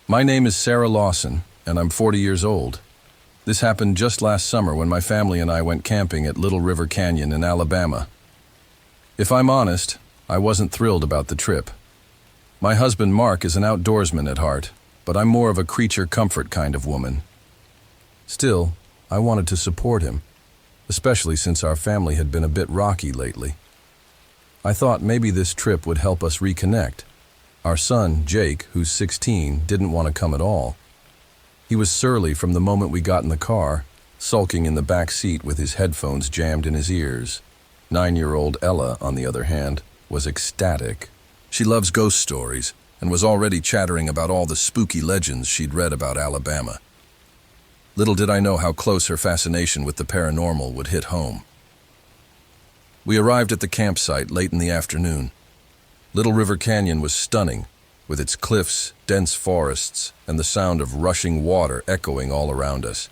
My name is Sarah Lawson, and I'm 40 years old. This happened just last summer when my family and I went camping at Little River Canyon in Alabama. If I'm honest, I wasn't thrilled about the trip. My husband Mark is an outdoorsman at heart, but I'm more of a creature comfort kind of woman. Still, I wanted to support him, especially since our family had been a bit rocky lately. I thought maybe this trip would help us reconnect. Our son, Jake, who's 16, didn't want to come at all. He was surly from the moment we got in the car, sulking in the back seat with his headphones jammed in his ears. 9-year-old Ella, on the other hand, was ecstatic. She loves ghost stories and was already chattering about all the spooky legends she'd read about Alabama. Little did I know how close her fascination with the paranormal would hit home. We arrived at the campsite late in the afternoon. Little River Canyon was stunning, with its cliffs, dense forests, and the sound of rushing water echoing all around us.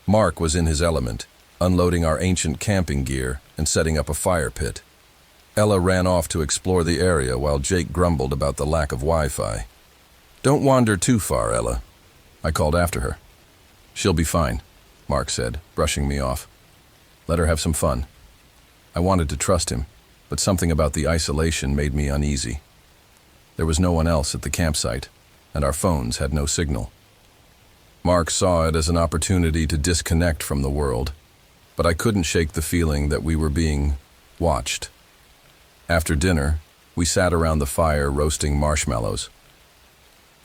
Mark was in his element, unloading our ancient camping gear and setting up a fire pit. Ella ran off to explore the area while Jake grumbled about the lack of Wi-Fi. "Don't wander too far, Ella," I called after her. "She'll be fine," Mark said, brushing me off. "Let her have some fun." I wanted to trust him, but something about the isolation made me uneasy. There was no one else at the campsite, and our phones had no signal. Mark saw it as an opportunity to disconnect from the world, but I couldn't shake the feeling that we were being watched. After dinner, we sat around the fire roasting marshmallows.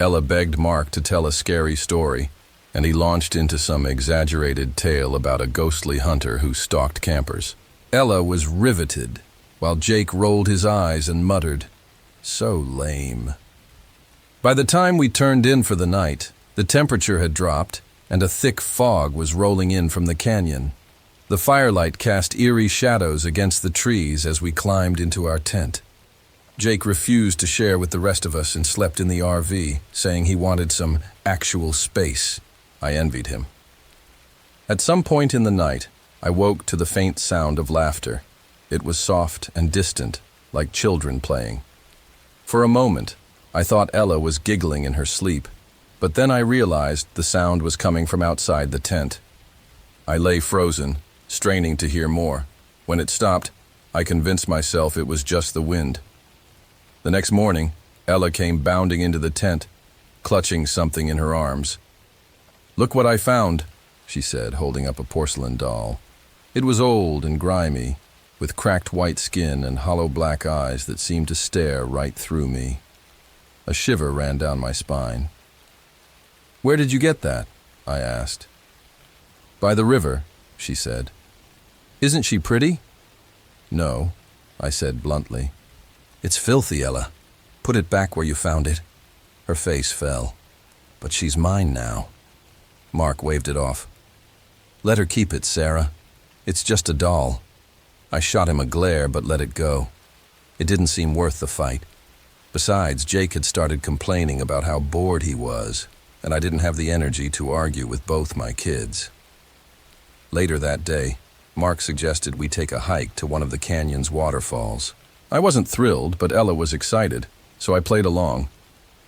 Ella begged Mark to tell a scary story, and he launched into some exaggerated tale about a ghostly hunter who stalked campers. Ella was riveted, while Jake rolled his eyes and muttered, "So lame." By the time we turned in for the night, the temperature had dropped, and a thick fog was rolling in from the canyon. The firelight cast eerie shadows against the trees as we climbed into our tent. Jake refused to share with the rest of us and slept in the RV, saying he wanted some actual space. I envied him. At some point in the night, I woke to the faint sound of laughter. It was soft and distant, like children playing. For a moment, I thought Ella was giggling in her sleep, but then I realized the sound was coming from outside the tent. I lay frozen, straining to hear more. When it stopped, I convinced myself it was just the wind. The next morning, Ella came bounding into the tent, clutching something in her arms. "Look what I found," she said, holding up a porcelain doll. It was old and grimy, with cracked white skin and hollow black eyes that seemed to stare right through me. A shiver ran down my spine. "Where did you get that?" I asked. "By the river," she said. "Isn't she pretty?" "No," I said bluntly. "It's filthy, Ella. Put it back where you found it." Her face fell. "But she's mine now." Mark waved it off. "Let her keep it, Sarah. It's just a doll." I shot him a glare but let it go. It didn't seem worth the fight. Besides, Jake had started complaining about how bored he was, and I didn't have the energy to argue with both my kids. Later that day, Mark suggested we take a hike to one of the canyon's waterfalls. I wasn't thrilled, but Ella was excited, so I played along.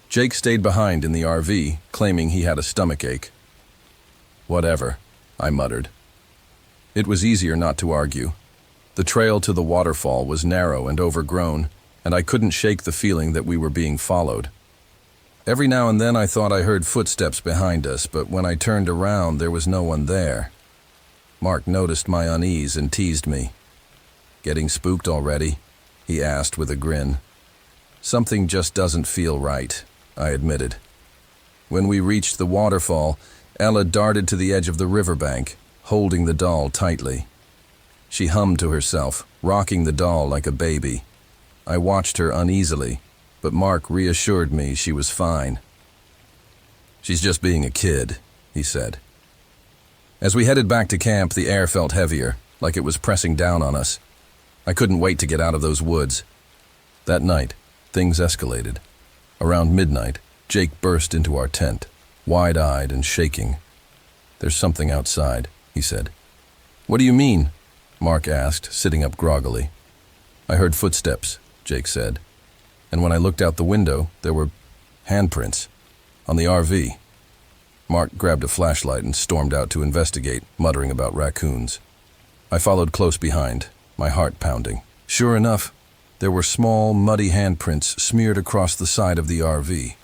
Jake stayed behind in the RV, claiming he had a stomachache. "Whatever," I muttered. It was easier not to argue. The trail to the waterfall was narrow and overgrown, and I couldn't shake the feeling that we were being followed. Every now and then I thought I heard footsteps behind us, but when I turned around, there was no one there. Mark noticed my unease and teased me. "Getting spooked already?" he asked with a grin. "Something just doesn't feel right," I admitted. When we reached the waterfall, Ella darted to the edge of the riverbank, holding the doll tightly. She hummed to herself, rocking the doll like a baby. I watched her uneasily, but Mark reassured me she was fine. "She's just being a kid," he said. As we headed back to camp, the air felt heavier, like it was pressing down on us. I couldn't wait to get out of those woods. That night, things escalated. Around midnight, Jake burst into our tent, wide-eyed and shaking. "There's something outside," he said. "What do you mean?" Mark asked, sitting up groggily. "I heard footsteps," Jake said. "And when I looked out the window, there were handprints." on the RV. Mark grabbed a flashlight and stormed out to investigate, muttering about raccoons. I followed close behind, my heart pounding. Sure enough, there were small, muddy handprints smeared across the side of the RV.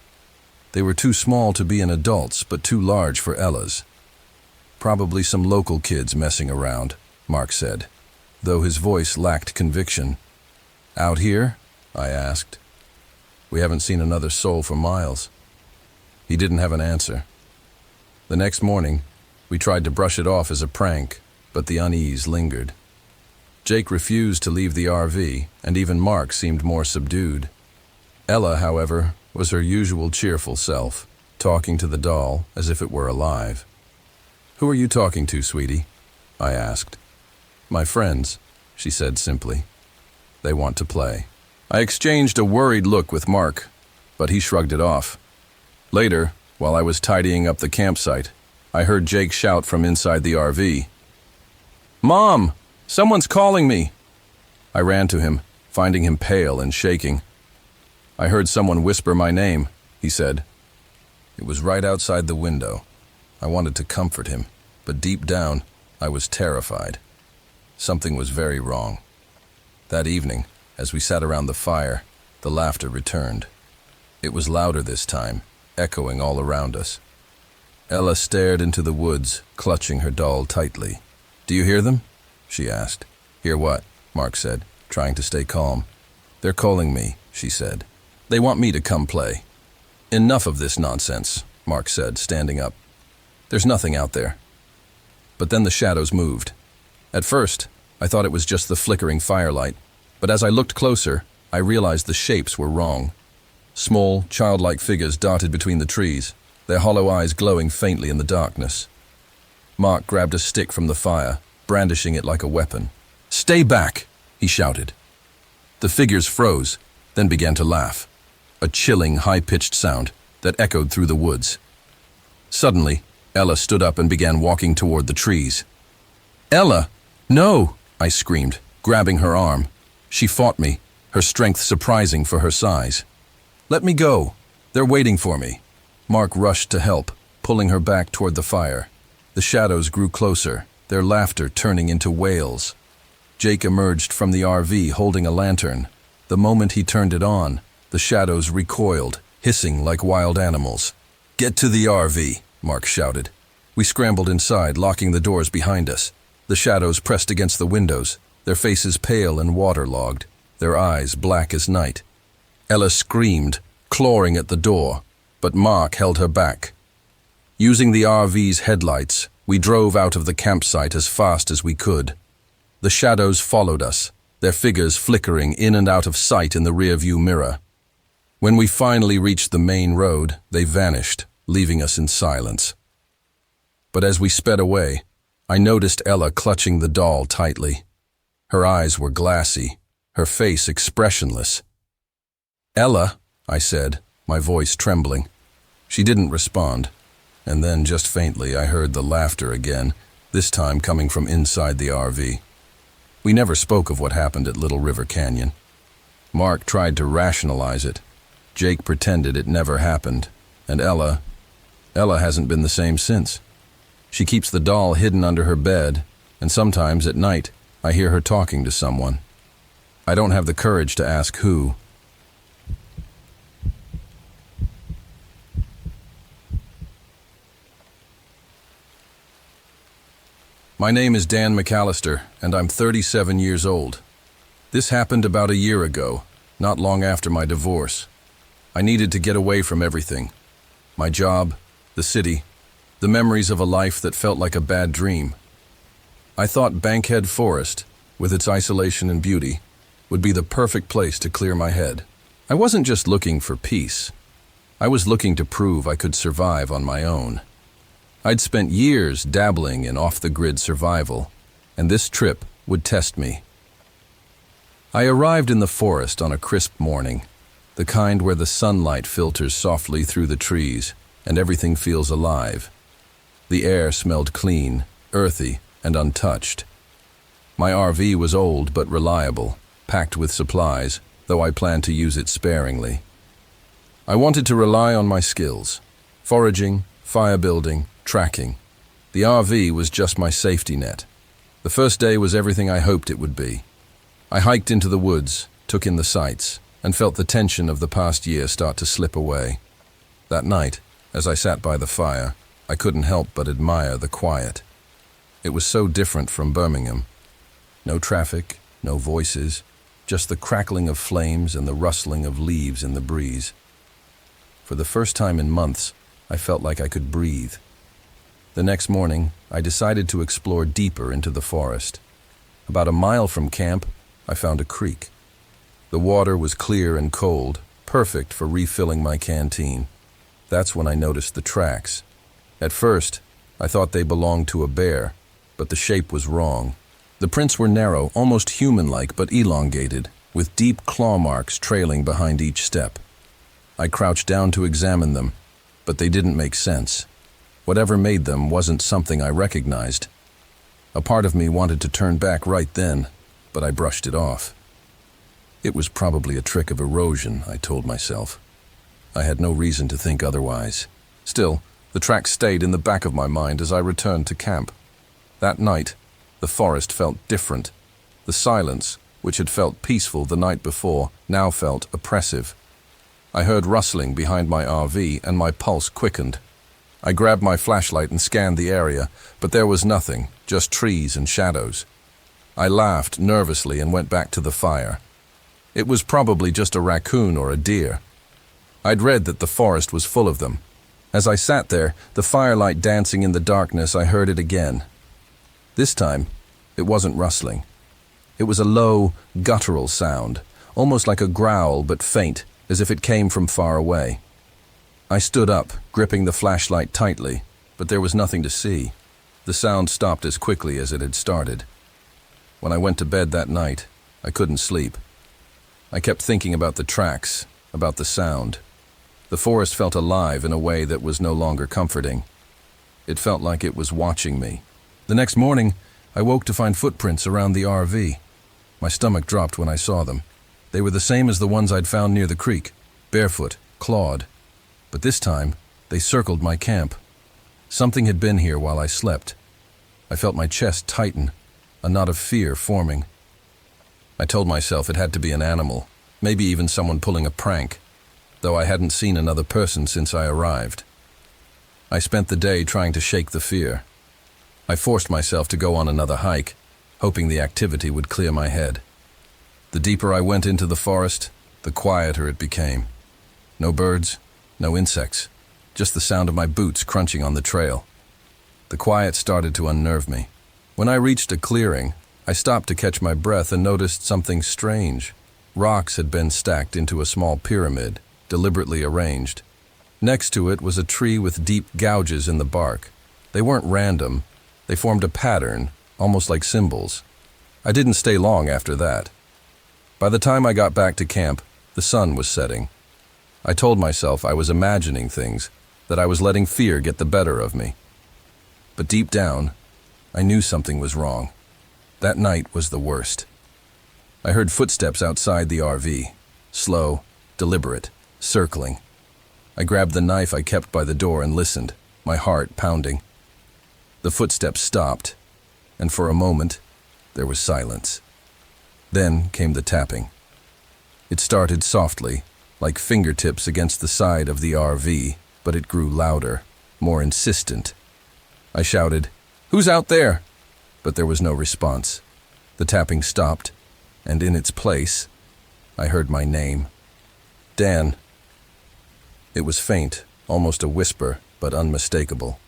They were too small to be an adult's, but too large for Ella's. Probably some local kids messing around, Mark said, though his voice lacked conviction. Out here? I asked. We haven't seen another soul for miles. He didn't have an answer. The next morning, we tried to brush it off as a prank, but the unease lingered. Jake refused to leave the RV, and even Mark seemed more subdued. Ella, however, was her usual cheerful self, talking to the doll as if it were alive. "Who are you talking to, sweetie?" I asked. "My friends," she said simply. "They want to play." I exchanged a worried look with Mark, but he shrugged it off. Later, while I was tidying up the campsite, I heard Jake shout from inside the RV. "Mom! Someone's calling me!" I ran to him, finding him pale and shaking. "I heard someone whisper my name," he said. It was right outside the window. I wanted to comfort him, but deep down, I was terrified. Something was very wrong. That evening, as we sat around the fire, the laughter returned. It was louder this time, echoing all around us. Ella stared into the woods, clutching her doll tightly. "Do you hear them?" she asked. "Hear what?" Mark said, trying to stay calm. "They're calling me," she said. "They want me to come play." "Enough of this nonsense," Mark said, standing up. "There's nothing out there." But then the shadows moved. At first, I thought it was just the flickering firelight, but as I looked closer, I realized the shapes were wrong. Small, childlike figures darted between the trees, their hollow eyes glowing faintly in the darkness. Mark grabbed a stick from the fire, brandishing it like a weapon. "Stay back!" he shouted. The figures froze, then began to laugh, a chilling, high-pitched sound that echoed through the woods. Suddenly, Ella stood up and began walking toward the trees. "Ella! No!" I screamed, grabbing her arm. She fought me, her strength surprising for her size. "Let me go. They're waiting for me." Mark rushed to help, pulling her back toward the fire. The shadows grew closer, their laughter turning into wails. Jake emerged from the RV holding a lantern. The moment he turned it on, the shadows recoiled, hissing like wild animals. "Get to the RV," Mark shouted. We scrambled inside, locking the doors behind us. The shadows pressed against the windows, their faces pale and waterlogged, their eyes black as night. Ella screamed, clawing at the door, but Mark held her back. Using the RV's headlights, we drove out of the campsite as fast as we could. The shadows followed us, their figures flickering in and out of sight in the rearview mirror. When we finally reached the main road, they vanished, leaving us in silence. But as we sped away, I noticed Ella clutching the doll tightly. Her eyes were glassy, her face expressionless. "Ella," I said, my voice trembling. She didn't respond, and then just faintly I heard the laughter again, this time coming from inside the RV. We never spoke of what happened at Little River Canyon. Mark tried to rationalize it. Jake pretended it never happened, and Ella hasn't been the same since. She keeps the doll hidden under her bed, and sometimes at night I hear her talking to someone. I don't have the courage to ask who. My name is Dan McAllister, and I'm 37 years old. This happened about a year ago, not long after my divorce. I needed to get away from everything. My job, the city, the memories of a life that felt like a bad dream. I thought Bankhead Forest, with its isolation and beauty, would be the perfect place to clear my head. I wasn't just looking for peace. I was looking to prove I could survive on my own. I'd spent years dabbling in off-the-grid survival, and this trip would test me. I arrived in the forest on a crisp morning, the kind where the sunlight filters softly through the trees and everything feels alive. The air smelled clean, earthy, and untouched. My RV was old but reliable, packed with supplies, though I planned to use it sparingly. I wanted to rely on my skills, Foraging, fire building, tracking. The RV was just my safety net. The first day was everything I hoped it would be. I hiked into the woods, took in the sights, and felt the tension of the past year start to slip away. That night, as I sat by the fire, I couldn't help but admire the quiet. It was so different from Birmingham. No traffic, no voices, just the crackling of flames and the rustling of leaves in the breeze. For the first time in months, I felt like I could breathe. The next morning, I decided to explore deeper into the forest. About a mile from camp, I found a creek. The water was clear and cold, perfect for refilling my canteen. That's when I noticed the tracks. At first, I thought they belonged to a bear, but the shape was wrong. The prints were narrow, almost human-like, but elongated, with deep claw marks trailing behind each step. I crouched down to examine them, but they didn't make sense. Whatever made them wasn't something I recognized. A part of me wanted to turn back right then, but I brushed it off. It was probably a trick of erosion, I told myself. I had no reason to think otherwise. Still, the tracks stayed in the back of my mind as I returned to camp. That night, the forest felt different. The silence, which had felt peaceful the night before, now felt oppressive. I heard rustling behind my RV and my pulse quickened. I grabbed my flashlight and scanned the area, but there was nothing, just trees and shadows. I laughed nervously and went back to the fire. It was probably just a raccoon or a deer. I'd read that the forest was full of them. As I sat there, the firelight dancing in the darkness, I heard it again. This time, it wasn't rustling. It was a low, guttural sound, almost like a growl but faint, as if it came from far away. I stood up, gripping the flashlight tightly, but there was nothing to see. The sound stopped as quickly as it had started. When I went to bed that night, I couldn't sleep. I kept thinking about the tracks, about the sound. The forest felt alive in a way that was no longer comforting. It felt like it was watching me. The next morning, I woke to find footprints around the RV. My stomach dropped when I saw them. They were the same as the ones I'd found near the creek, barefoot, clawed. But this time, they circled my camp. Something had been here while I slept. I felt my chest tighten, a knot of fear forming. I told myself it had to be an animal, maybe even someone pulling a prank, though I hadn't seen another person since I arrived. I spent the day trying to shake the fear. I forced myself to go on another hike, hoping the activity would clear my head. The deeper I went into the forest, the quieter it became. No birds, no insects, just the sound of my boots crunching on the trail. The quiet started to unnerve me. When I reached a clearing, I stopped to catch my breath and noticed something strange. Rocks had been stacked into a small pyramid, deliberately arranged. Next to it was a tree with deep gouges in the bark. They weren't random. They formed a pattern, almost like symbols. I didn't stay long after that. By the time I got back to camp, the sun was setting. I told myself I was imagining things, that I was letting fear get the better of me. But deep down, I knew something was wrong. That night was the worst. I heard footsteps outside the RV, slow, deliberate, circling. I grabbed the knife I kept by the door and listened, my heart pounding. The footsteps stopped, and for a moment, there was silence. Then came the tapping. It started softly, like fingertips against the side of the RV, but it grew louder, more insistent. I shouted, "Who's out there?" But there was no response. The tapping stopped, and in its place, I heard my name. Dan. It was faint, almost a whisper, but unmistakable.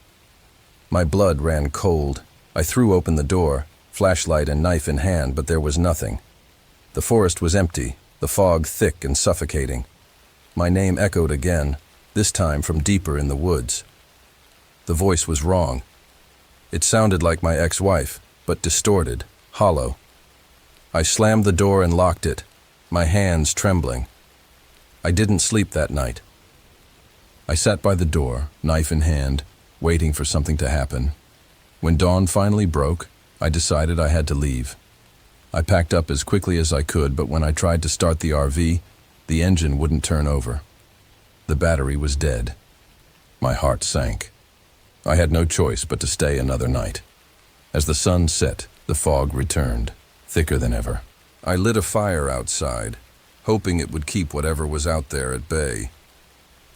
My blood ran cold. I threw open the door, flashlight and knife in hand, but there was nothing. The forest was empty, the fog thick and suffocating. My name echoed again, this time from deeper in the woods. The voice was wrong. It sounded like my ex-wife, but distorted, hollow. I slammed the door and locked it, my hands trembling. I didn't sleep that night. I sat by the door, knife in hand, waiting for something to happen. When dawn finally broke, I decided I had to leave. I packed up as quickly as I could, but when I tried to start the RV, the engine wouldn't turn over. The battery was dead. My heart sank. I had no choice but to stay another night. As the sun set, the fog returned, thicker than ever. I lit a fire outside, hoping it would keep whatever was out there at bay.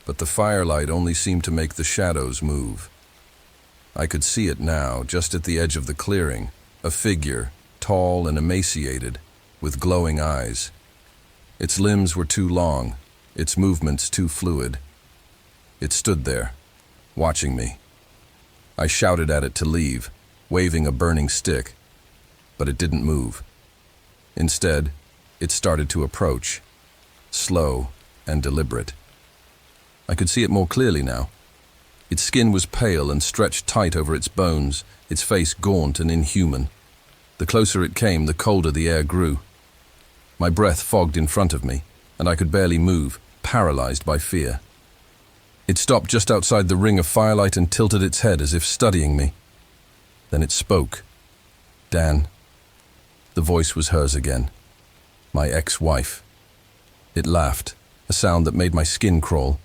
But the firelight only seemed to make the shadows move. I could see it now, just at the edge of the clearing, a figure, tall and emaciated, with glowing eyes. Its limbs were too long, its movements too fluid. It stood there, watching me. I shouted at it to leave, waving a burning stick, but it didn't move. Instead, it started to approach, slow and deliberate. I could see it more clearly now. Its skin was pale and stretched tight over its bones, its face gaunt and inhuman. The closer it came, the colder the air grew. My breath fogged in front of me, and I could barely move, paralyzed by fear. It stopped just outside the ring of firelight and tilted its head as if studying me. Then it spoke. Dan. The voice was hers again. My ex-wife. It laughed, a sound that made my skin crawl.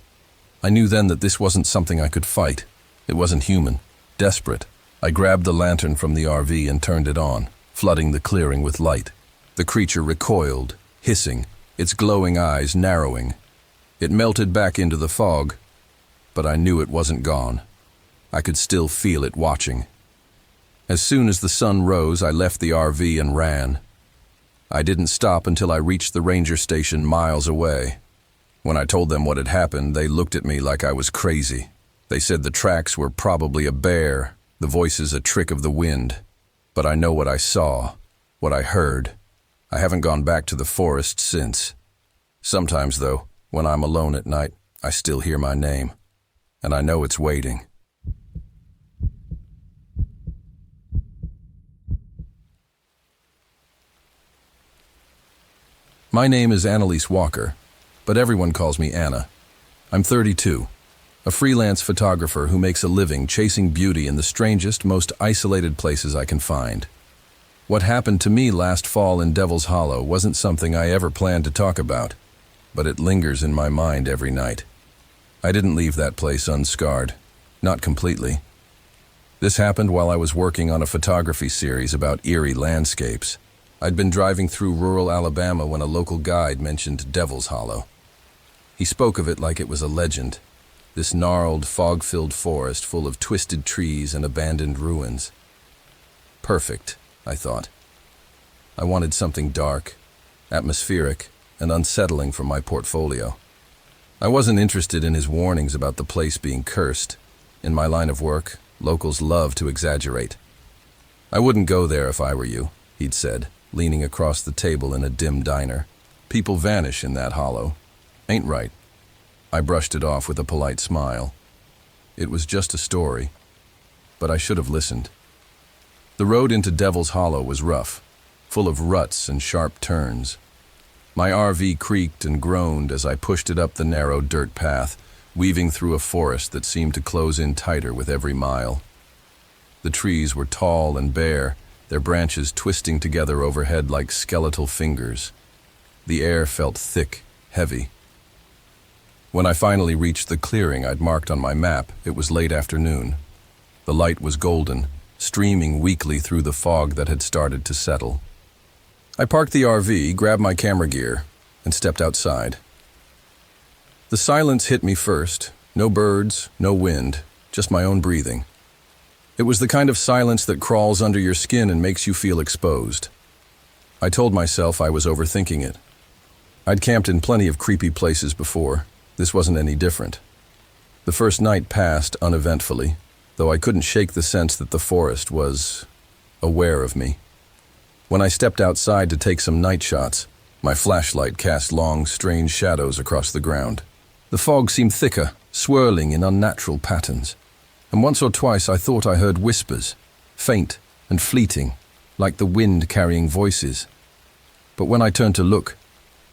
I knew then that this wasn't something I could fight. It wasn't human. Desperate, I grabbed the lantern from the RV and turned it on, flooding the clearing with light. The creature recoiled, hissing, its glowing eyes narrowing. It melted back into the fog, but I knew it wasn't gone. I could still feel it watching. As soon as the sun rose, I left the RV and ran. I didn't stop until I reached the ranger station miles away. When I told them what had happened, they looked at me like I was crazy. They said the tracks were probably a bear, the voices a trick of the wind. But I know what I saw, what I heard. I haven't gone back to the forest since. Sometimes, though, when I'm alone at night, I still hear my name. And I know it's waiting. My name is Annalise Walker, but everyone calls me Anna. I'm 32, a freelance photographer who makes a living chasing beauty in the strangest, most isolated places I can find. What happened to me last fall in Devil's Hollow wasn't something I ever planned to talk about, but it lingers in my mind every night. I didn't leave that place unscarred, not completely. This happened while I was working on a photography series about eerie landscapes. I'd been driving through rural Alabama when a local guide mentioned Devil's Hollow. He spoke of it like it was a legend, this gnarled, fog-filled forest full of twisted trees and abandoned ruins. Perfect, I thought. I wanted something dark, atmospheric, and unsettling for my portfolio. I wasn't interested in his warnings about the place being cursed. In my line of work, locals love to exaggerate. I wouldn't go there if I were you, he'd said, leaning across the table in a dim diner. People vanish in that hollow. Ain't right. I brushed it off with a polite smile. It was just a story, but I should have listened. The road into Devil's Hollow was rough, full of ruts and sharp turns. My RV creaked and groaned as I pushed it up the narrow dirt path, weaving through a forest that seemed to close in tighter with every mile. The trees were tall and bare, their branches twisting together overhead like skeletal fingers. The air felt thick, heavy. When I finally reached the clearing I'd marked on my map, it was late afternoon. The light was golden, streaming weakly through the fog that had started to settle. I parked the RV, grabbed my camera gear, and stepped outside. The silence hit me first. No birds, no wind, just my own breathing. It was the kind of silence that crawls under your skin and makes you feel exposed. I told myself I was overthinking it. I'd camped in plenty of creepy places before. This wasn't any different. The first night passed uneventfully, though I couldn't shake the sense that the forest was aware of me. When I stepped outside to take some night shots, my flashlight cast long, strange shadows across the ground. The fog seemed thicker, swirling in unnatural patterns. And once or twice I thought I heard whispers, faint and fleeting, like the wind carrying voices. But when I turned to look,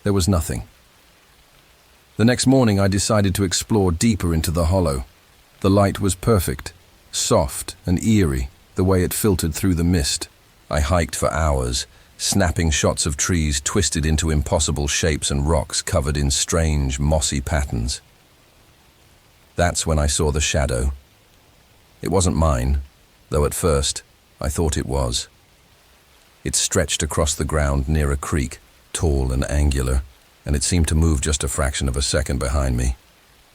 there was nothing. The next morning I decided to explore deeper into the hollow. The light was perfect, soft and eerie, the way it filtered through the mist. I hiked for hours, snapping shots of trees twisted into impossible shapes and rocks covered in strange, mossy patterns. That's when I saw the shadow. It wasn't mine, though at first I thought it was. It stretched across the ground near a creek, tall and angular, and it seemed to move just a fraction of a second behind me.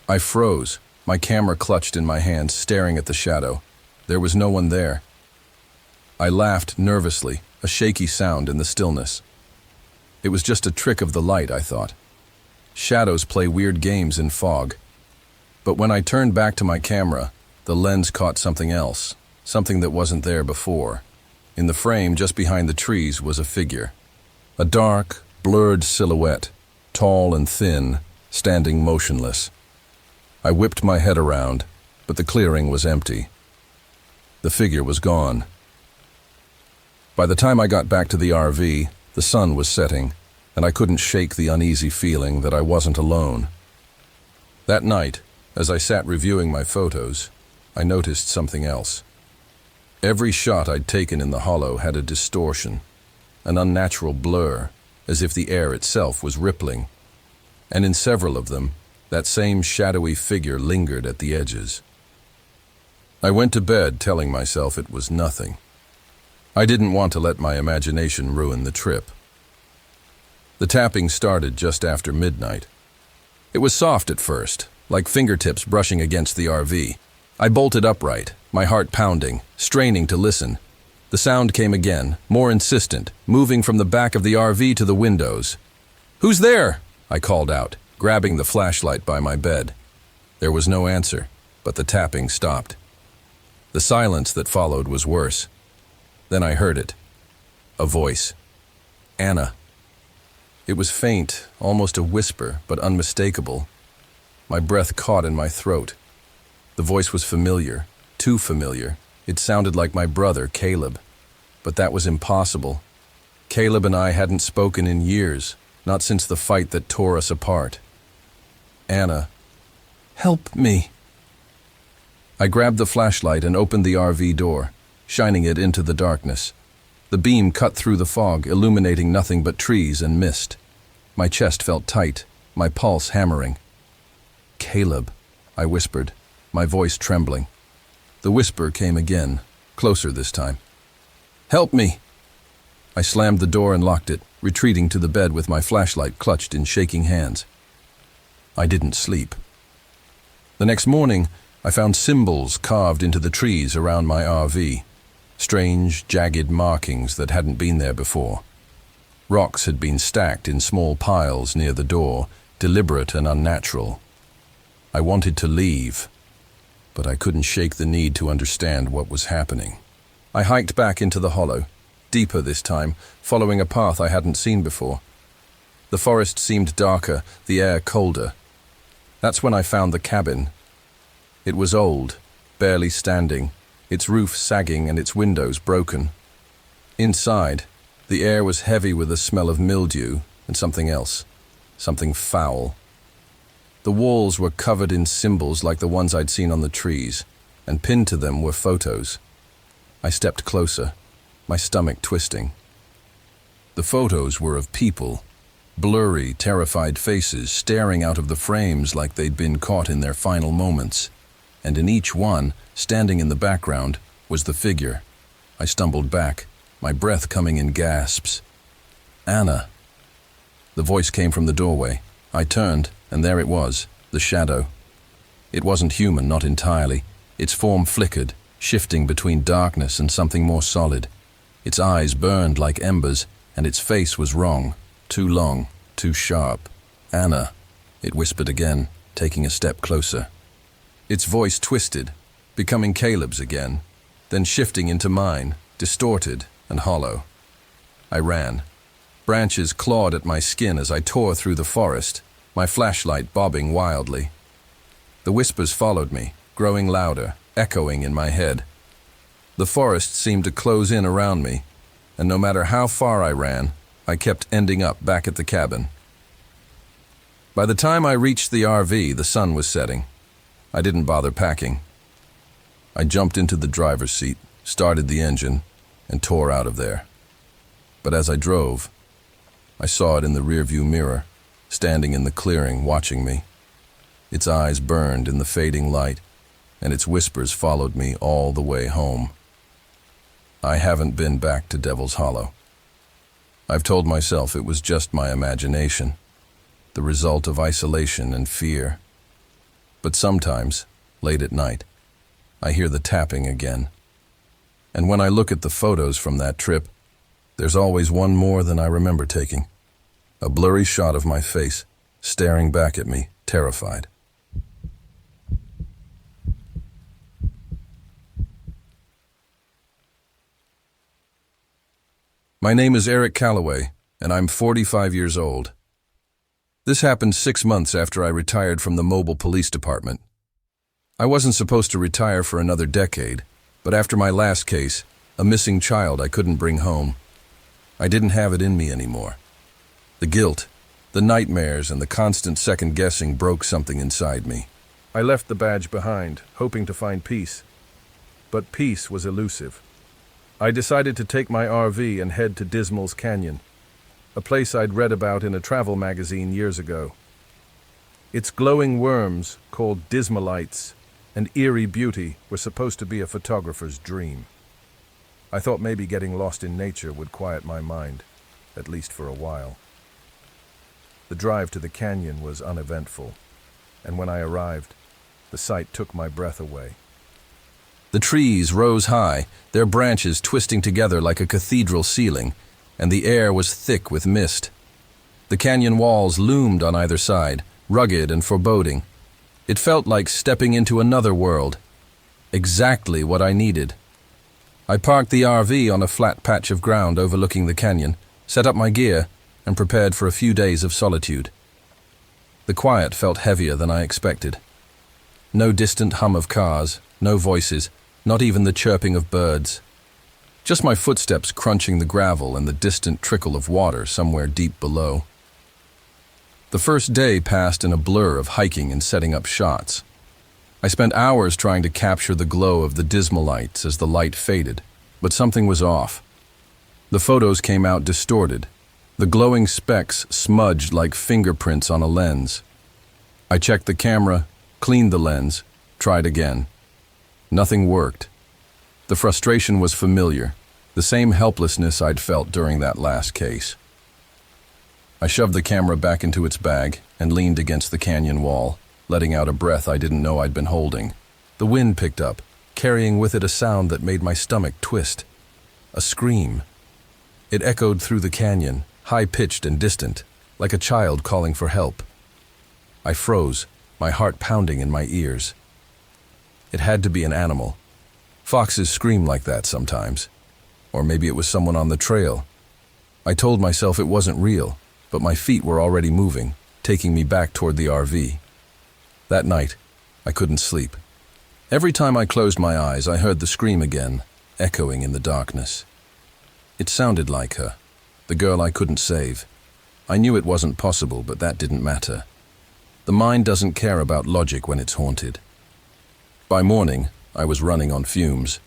I froze, my camera clutched in my hand, staring at the shadow. There was no one there. I laughed nervously, a shaky sound in the stillness. It was just a trick of the light, I thought. Shadows play weird games in fog. But when I turned back to my camera, the lens caught something else, something that wasn't there before. In the frame just behind the trees was a figure. A dark, blurred silhouette, tall and thin, standing motionless. I whipped my head around, but the clearing was empty. The figure was gone. By the time I got back to the RV, the sun was setting, and I couldn't shake the uneasy feeling that I wasn't alone. That night, as I sat reviewing my photos, I noticed something else. Every shot I'd taken in the hollow had a distortion, an unnatural blur, as if the air itself was rippling. And in several of them, that same shadowy figure lingered at the edges. I went to bed telling myself it was nothing. I didn't want to let my imagination ruin the trip. The tapping started just after midnight. It was soft at first, like fingertips brushing against the RV. I bolted upright, my heart pounding, straining to listen. The sound came again, more insistent, moving from the back of the RV to the windows. "Who's there?" I called out, grabbing the flashlight by my bed. There was no answer, but the tapping stopped. The silence that followed was worse. Then I heard it. A voice. Anna. It was faint, almost a whisper, but unmistakable. My breath caught in my throat. The voice was familiar, too familiar. It sounded like my brother, Caleb. But that was impossible. Caleb and I hadn't spoken in years, not since the fight that tore us apart. Anna. Help me. I grabbed the flashlight and opened the RV door, shining it into the darkness. The beam cut through the fog, illuminating nothing but trees and mist. My chest felt tight, my pulse hammering. Caleb, I whispered, my voice trembling. The whisper came again, closer this time. Help me! I slammed the door and locked it, retreating to the bed with my flashlight clutched in shaking hands. I didn't sleep. The next morning, I found symbols carved into the trees around my RV. Strange, jagged markings that hadn't been there before. Rocks had been stacked in small piles near the door, deliberate and unnatural. I wanted to leave, but I couldn't shake the need to understand what was happening. I hiked back into the hollow, deeper this time, following a path I hadn't seen before. The forest seemed darker, the air colder. That's when I found the cabin. It was old, barely standing, its roof sagging and its windows broken. Inside, the air was heavy with the smell of mildew and something else, something foul. The walls were covered in symbols like the ones I'd seen on the trees, and pinned to them were photos. I stepped closer, my stomach twisting. The photos were of people, blurry, terrified faces staring out of the frames like they'd been caught in their final moments. And in each one, standing in the background, was the figure. I stumbled back, my breath coming in gasps. Anna. The voice came from the doorway. I turned, and there it was, the shadow. It wasn't human, not entirely. Its form flickered, shifting between darkness and something more solid. Its eyes burned like embers, and its face was wrong, too long, too sharp. Anna, it whispered again, taking a step closer. Its voice twisted, becoming Caleb's again, then shifting into mine, distorted and hollow. I ran. Branches clawed at my skin as I tore through the forest, my flashlight bobbing wildly. The whispers followed me, growing louder, echoing in my head. The forest seemed to close in around me, and no matter how far I ran, I kept ending up back at the cabin. By the time I reached the RV, the sun was setting. I didn't bother packing. I jumped into the driver's seat, started the engine, and tore out of there. But as I drove, I saw it in the rearview mirror, standing in the clearing, watching me. Its eyes burned in the fading light, and its whispers followed me all the way home. I haven't been back to Devil's Hollow. I've told myself it was just my imagination, the result of isolation and fear. But sometimes, late at night, I hear the tapping again. And when I look at the photos from that trip, there's always one more than I remember taking. A blurry shot of my face, staring back at me, terrified. My name is Eric Calloway, and I'm 45 years old. This happened 6 months after I retired from the Mobile Police Department. I wasn't supposed to retire for another decade, but after my last case, a missing child I couldn't bring home, I didn't have it in me anymore. The guilt, the nightmares, and the constant second-guessing broke something inside me. I left the badge behind, hoping to find peace. But peace was elusive. I decided to take my RV and head to Dismal's Canyon, a place I'd read about in a travel magazine years ago. Its glowing worms, called Dismalites, and eerie beauty were supposed to be a photographer's dream. I thought maybe getting lost in nature would quiet my mind, at least for a while. The drive to the canyon was uneventful, and when I arrived, the sight took my breath away. The trees rose high, their branches twisting together like a cathedral ceiling, and the air was thick with mist. The canyon walls loomed on either side, rugged and foreboding. It felt like stepping into another world. Exactly what I needed. I parked the RV on a flat patch of ground overlooking the canyon, set up my gear, and prepared for a few days of solitude. The quiet felt heavier than I expected. No distant hum of cars, no voices, not even the chirping of birds. Just my footsteps crunching the gravel and the distant trickle of water somewhere deep below. The first day passed in a blur of hiking and setting up shots. I spent hours trying to capture the glow of the Dismalites as the light faded, but something was off. The photos came out distorted, the glowing specks smudged like fingerprints on a lens. I checked the camera, cleaned the lens, tried again. Nothing worked. The frustration was familiar, the same helplessness I'd felt during that last case. I shoved the camera back into its bag and leaned against the canyon wall, letting out a breath I didn't know I'd been holding. The wind picked up, carrying with it a sound that made my stomach twist. A scream. It echoed through the canyon, high-pitched and distant, like a child calling for help. I froze, my heart pounding in my ears. It had to be an animal. Foxes scream like that sometimes. Or maybe it was someone on the trail. I told myself it wasn't real, but my feet were already moving, taking me back toward the RV. That night, I couldn't sleep. Every time I closed my eyes, I heard the scream again, echoing in the darkness. It sounded like her, the girl I couldn't save. I knew it wasn't possible, but that didn't matter. The mind doesn't care about logic when it's haunted. By morning, I was running on fumes.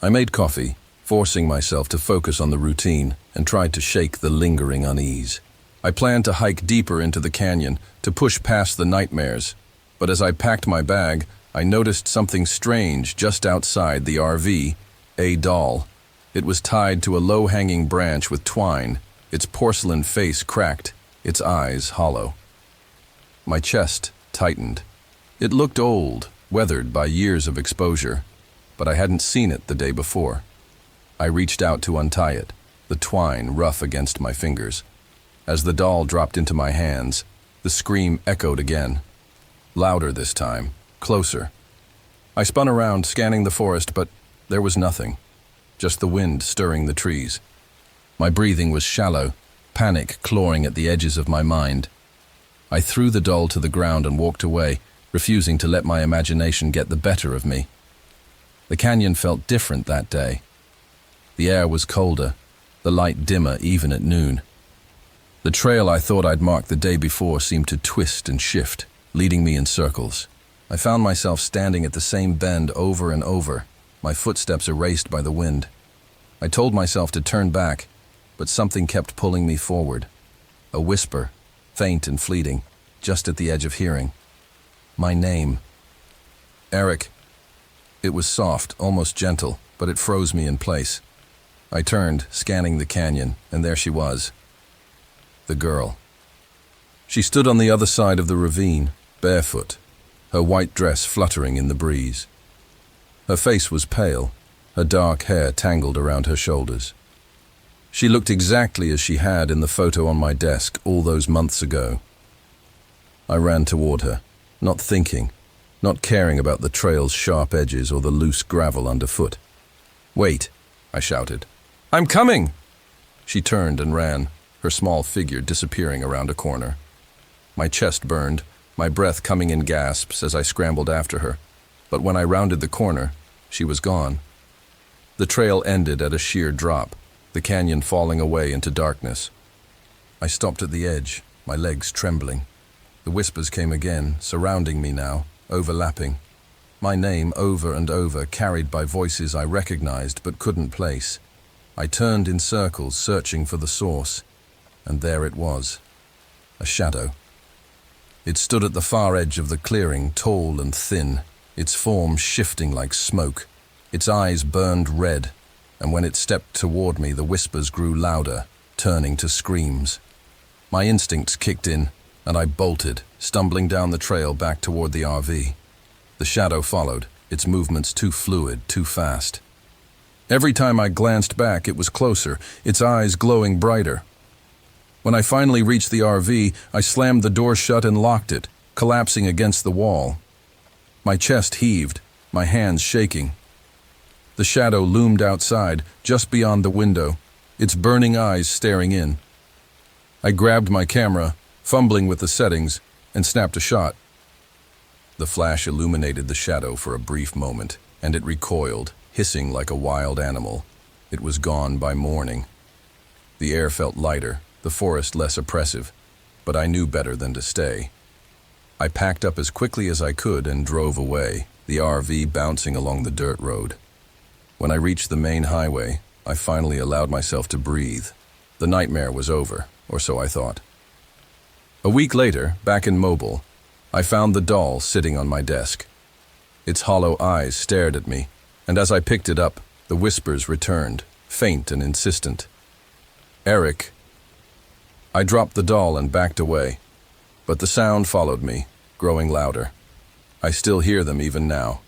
I made coffee, forcing myself to focus on the routine, and tried to shake the lingering unease. I planned to hike deeper into the canyon, to push past the nightmares, but as I packed my bag, I noticed something strange just outside the RV, a doll. It was tied to a low-hanging branch with twine, its porcelain face cracked, its eyes hollow. My chest tightened. It looked old, weathered by years of exposure, but I hadn't seen it the day before. I reached out to untie it, the twine rough against my fingers. As the doll dropped into my hands, the scream echoed again. Louder this time, closer. I spun around, scanning the forest, but there was nothing, just the wind stirring the trees. My breathing was shallow, panic clawing at the edges of my mind. I threw the doll to the ground and walked away, refusing to let my imagination get the better of me. The canyon felt different that day. The air was colder, the light dimmer even at noon. The trail I thought I'd marked the day before seemed to twist and shift, leading me in circles. I found myself standing at the same bend over and over, my footsteps erased by the wind. I told myself to turn back, but something kept pulling me forward. A whisper, faint and fleeting, just at the edge of hearing. My name. Eric. It was soft, almost gentle, but it froze me in place. I turned, scanning the canyon, and there she was. The girl. She stood on the other side of the ravine, barefoot, her white dress fluttering in the breeze. Her face was pale, her dark hair tangled around her shoulders. She looked exactly as she had in the photo on my desk all those months ago. I ran toward her, not thinking, not caring about the trail's sharp edges or the loose gravel underfoot. "Wait," I shouted. "I'm coming!" She turned and ran, her small figure disappearing around a corner. My chest burned, my breath coming in gasps as I scrambled after her. But when I rounded the corner, she was gone. The trail ended at a sheer drop, the canyon falling away into darkness. I stopped at the edge, my legs trembling. The whispers came again, surrounding me now, overlapping. My name over and over, carried by voices I recognized but couldn't place. I turned in circles, searching for the source, and there it was, a shadow. It stood at the far edge of the clearing, tall and thin, its form shifting like smoke. Its eyes burned red, and when it stepped toward me, the whispers grew louder, turning to screams. My instincts kicked in, and I bolted, stumbling down the trail back toward the RV. The shadow followed, its movements too fluid, too fast. Every time I glanced back, it was closer, its eyes glowing brighter. When I finally reached the RV, I slammed the door shut and locked it, collapsing against the wall. My chest heaved, my hands shaking. The shadow loomed outside, just beyond the window, its burning eyes staring in. I grabbed my camera, fumbling with the settings, and snapped a shot. The flash illuminated the shadow for a brief moment, and it recoiled, hissing like a wild animal. It was gone by morning. The air felt lighter, the forest less oppressive, but I knew better than to stay. I packed up as quickly as I could and drove away, the RV bouncing along the dirt road. When I reached the main highway, I finally allowed myself to breathe. The nightmare was over, or so I thought. A week later, back in Mobile, I found the doll sitting on my desk. Its hollow eyes stared at me, and as I picked it up, the whispers returned, faint and insistent. "Eric." I dropped the doll and backed away, but the sound followed me, growing louder. I still hear them even now.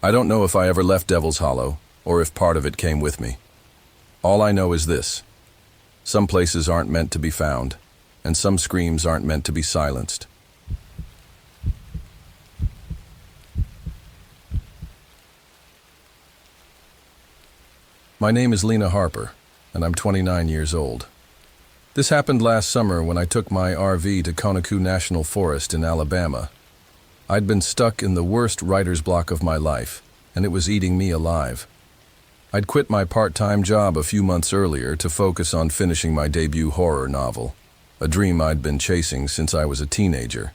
I don't know if I ever left Devil's Hollow, or if part of it came with me. All I know is this: some places aren't meant to be found, and some screams aren't meant to be silenced. My name is Lena Harper, and I'm 29 years old. This happened last summer when I took my RV to Conecuh National Forest in Alabama. I'd been stuck in the worst writer's block of my life, and it was eating me alive. I'd quit my part-time job a few months earlier to focus on finishing my debut horror novel, a dream I'd been chasing since I was a teenager.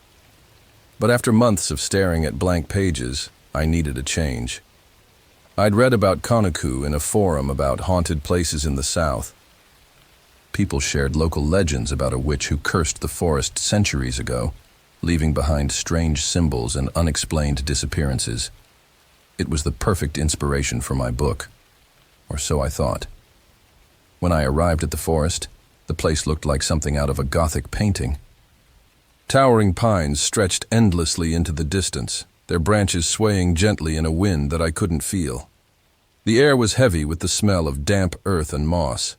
But after months of staring at blank pages, I needed a change. I'd read about Conecuh in a forum about haunted places in the South. People shared local legends about a witch who cursed the forest centuries ago, leaving behind strange symbols and unexplained disappearances. It was the perfect inspiration for my book, or so I thought. When I arrived at the forest, the place looked like something out of a Gothic painting. Towering pines stretched endlessly into the distance, their branches swaying gently in a wind that I couldn't feel. The air was heavy with the smell of damp earth and moss.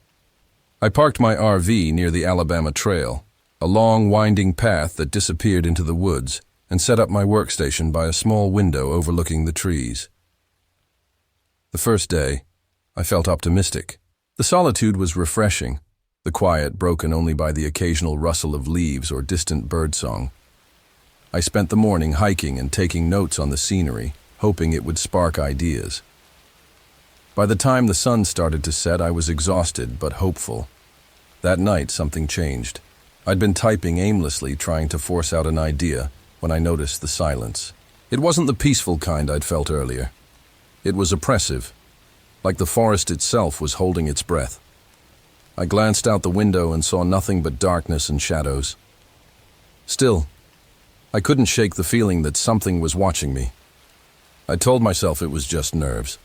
I parked my RV near the Alabama Trail, a long, winding path that disappeared into the woods, and set up my workstation by a small window overlooking the trees. The first day, I felt optimistic. The solitude was refreshing, the quiet broken only by the occasional rustle of leaves or distant birdsong. I spent the morning hiking and taking notes on the scenery, hoping it would spark ideas. By the time the sun started to set, I was exhausted but hopeful. That night, something changed. I'd been typing aimlessly, trying to force out an idea, when I noticed the silence. It wasn't the peaceful kind I'd felt earlier. It was oppressive, like the forest itself was holding its breath. I glanced out the window and saw nothing but darkness and shadows. Still, I couldn't shake the feeling that something was watching me. I told myself it was just nerves.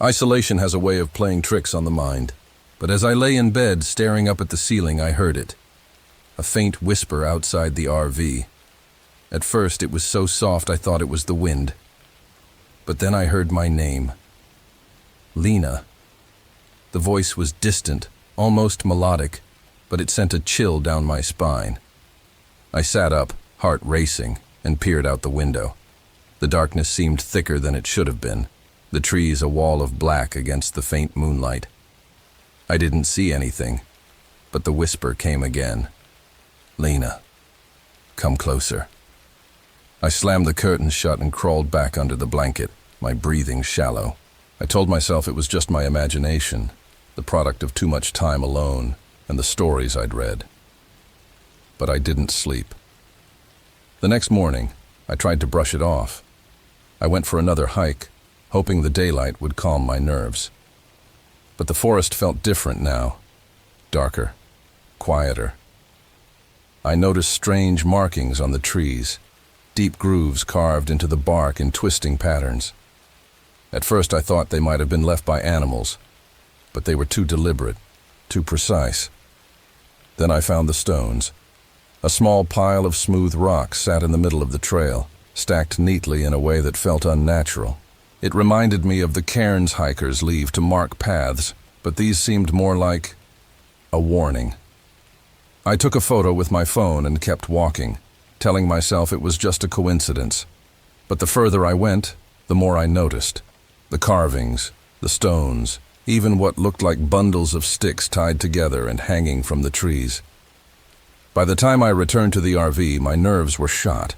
Isolation has a way of playing tricks on the mind, but as I lay in bed staring up at the ceiling, I heard it. A faint whisper outside the RV. At first, it was so soft I thought it was the wind. But then I heard my name. Lena. The voice was distant, almost melodic, but it sent a chill down my spine. I sat up, heart racing, and peered out the window. The darkness seemed thicker than it should have been, the trees a wall of black against the faint moonlight. I didn't see anything, but the whisper came again. Lena, come closer. I slammed the curtains shut and crawled back under the blanket, my breathing shallow. I told myself it was just my imagination, the product of too much time alone and the stories I'd read. But I didn't sleep. The next morning, I tried to brush it off. I went for another hike, hoping the daylight would calm my nerves. But the forest felt different now, darker, quieter. I noticed strange markings on the trees, deep grooves carved into the bark in twisting patterns. At first I thought they might have been left by animals, but they were too deliberate, too precise. Then I found the stones. A small pile of smooth rock sat in the middle of the trail, stacked neatly in a way that felt unnatural. It reminded me of the cairns hikers leave to mark paths, but these seemed more like a warning. I took a photo with my phone and kept walking, telling myself it was just a coincidence. But the further I went, the more I noticed. The carvings, the stones, even what looked like bundles of sticks tied together and hanging from the trees. By the time I returned to the RV, my nerves were shot.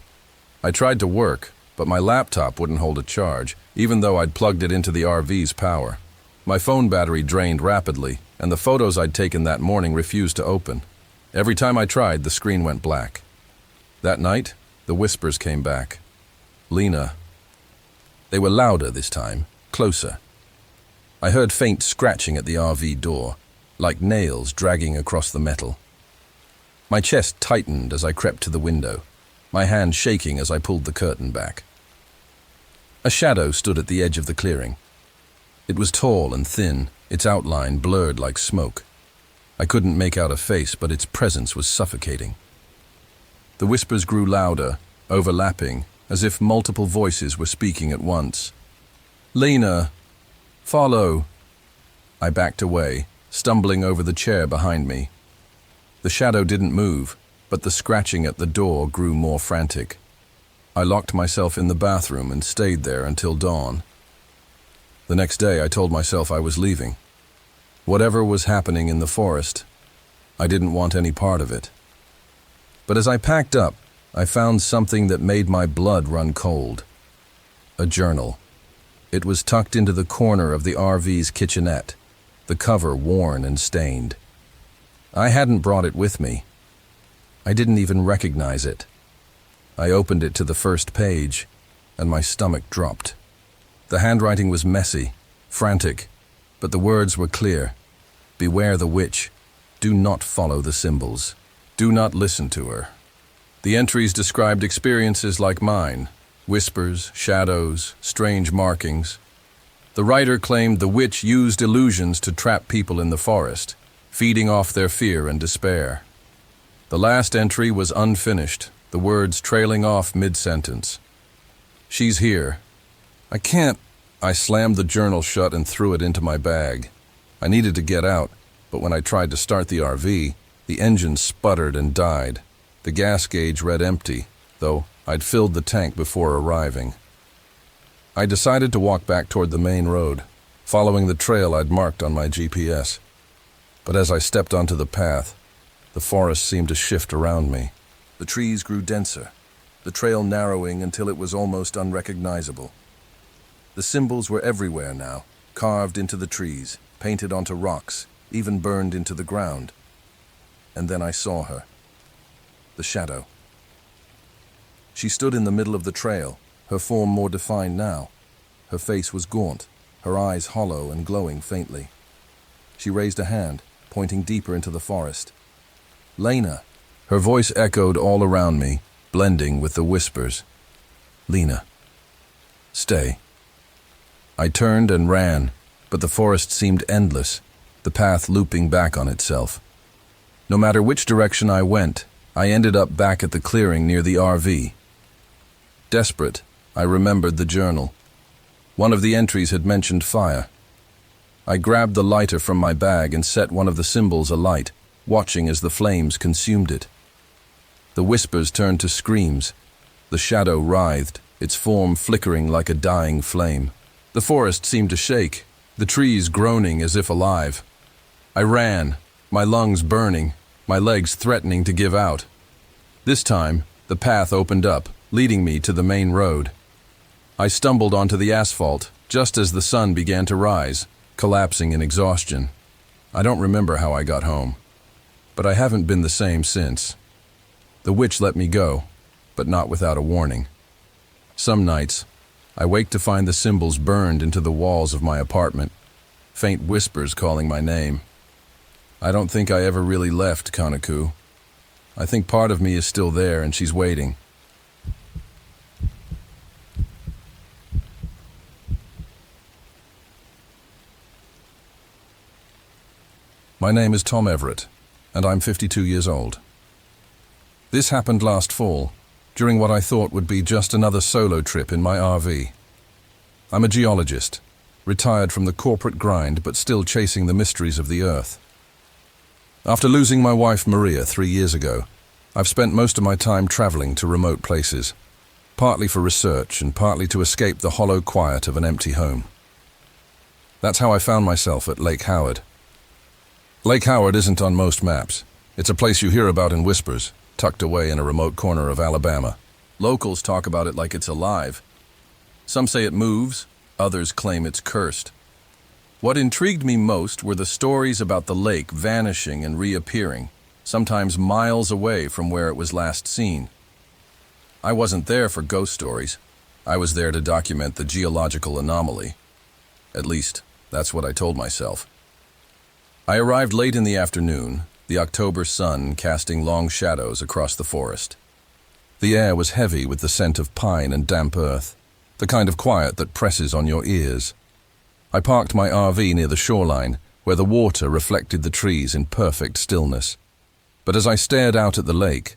I tried to work, but my laptop wouldn't hold a charge, even though I'd plugged it into the RV's power. My phone battery drained rapidly, and the photos I'd taken that morning refused to open. Every time I tried, the screen went black. That night, the whispers came back. Lena. They were louder this time, closer. I heard faint scratching at the RV door, like nails dragging across the metal. My chest tightened as I crept to the window, my hand shaking as I pulled the curtain back. A shadow stood at the edge of the clearing. It was tall and thin, its outline blurred like smoke. I couldn't make out a face, but its presence was suffocating. The whispers grew louder, overlapping, as if multiple voices were speaking at once. Lena, follow. I backed away, stumbling over the chair behind me. The shadow didn't move, but the scratching at the door grew more frantic. I locked myself in the bathroom and stayed there until dawn. The next day I told myself I was leaving. Whatever was happening in the forest, I didn't want any part of it. But as I packed up, I found something that made my blood run cold. A journal. It was tucked into the corner of the RV's kitchenette, the cover worn and stained. I hadn't brought it with me. I didn't even recognize it. I opened it to the first page, and my stomach dropped. The handwriting was messy, frantic, but the words were clear. Beware the witch. Do not follow the symbols. Do not listen to her. The entries described experiences like mine, whispers, shadows, strange markings. The writer claimed the witch used illusions to trap people in the forest, feeding off their fear and despair. The last entry was unfinished, the words trailing off mid-sentence. She's here. I can't. I slammed the journal shut and threw it into my bag. I needed to get out, but when I tried to start the RV, the engine sputtered and died. The gas gauge read empty, though I'd filled the tank before arriving. I decided to walk back toward the main road, following the trail I'd marked on my GPS. But as I stepped onto the path, the forest seemed to shift around me. The trees grew denser, the trail narrowing until it was almost unrecognizable. The symbols were everywhere now, carved into the trees, painted onto rocks, even burned into the ground. And then I saw her. The shadow. She stood in the middle of the trail, her form more defined now. Her face was gaunt, her eyes hollow and glowing faintly. She raised a hand, pointing deeper into the forest. Lena! Her voice echoed all around me, blending with the whispers. "Lena, stay." I turned and ran, but the forest seemed endless, the path looping back on itself. No matter which direction I went, I ended up back at the clearing near the RV. Desperate, I remembered the journal. One of the entries had mentioned fire. I grabbed the lighter from my bag and set one of the symbols alight, watching as the flames consumed it. The whispers turned to screams. The shadow writhed, its form flickering like a dying flame. The forest seemed to shake, the trees groaning as if alive. I ran, my lungs burning, my legs threatening to give out. This time, the path opened up, leading me to the main road. I stumbled onto the asphalt just as the sun began to rise, collapsing in exhaustion. I don't remember how I got home, but I haven't been the same since. The witch let me go, but not without a warning. Some nights, I wake to find the symbols burned into the walls of my apartment, faint whispers calling my name. I don't think I ever really left Kaneko. I think part of me is still there and she's waiting. My name is Tom Everett, and I'm 52 years old. This happened last fall, during what I thought would be just another solo trip in my RV. I'm a geologist, retired from the corporate grind but still chasing the mysteries of the Earth. After losing my wife Maria 3 years ago, I've spent most of my time traveling to remote places, partly for research and partly to escape the hollow quiet of an empty home. That's how I found myself at Lake Howard. Lake Howard isn't on most maps. It's a place you hear about in whispers, tucked away in a remote corner of Alabama. Locals talk about it like it's alive. Some say it moves, others claim it's cursed. What intrigued me most were the stories about the lake vanishing and reappearing, sometimes miles away from where it was last seen. I wasn't there for ghost stories. I was there to document the geological anomaly. At least, that's what I told myself. I arrived late in the afternoon, the October sun casting long shadows across the forest. The air was heavy with the scent of pine and damp earth, the kind of quiet that presses on your ears. I parked my RV near the shoreline, where the water reflected the trees in perfect stillness. But as I stared out at the lake,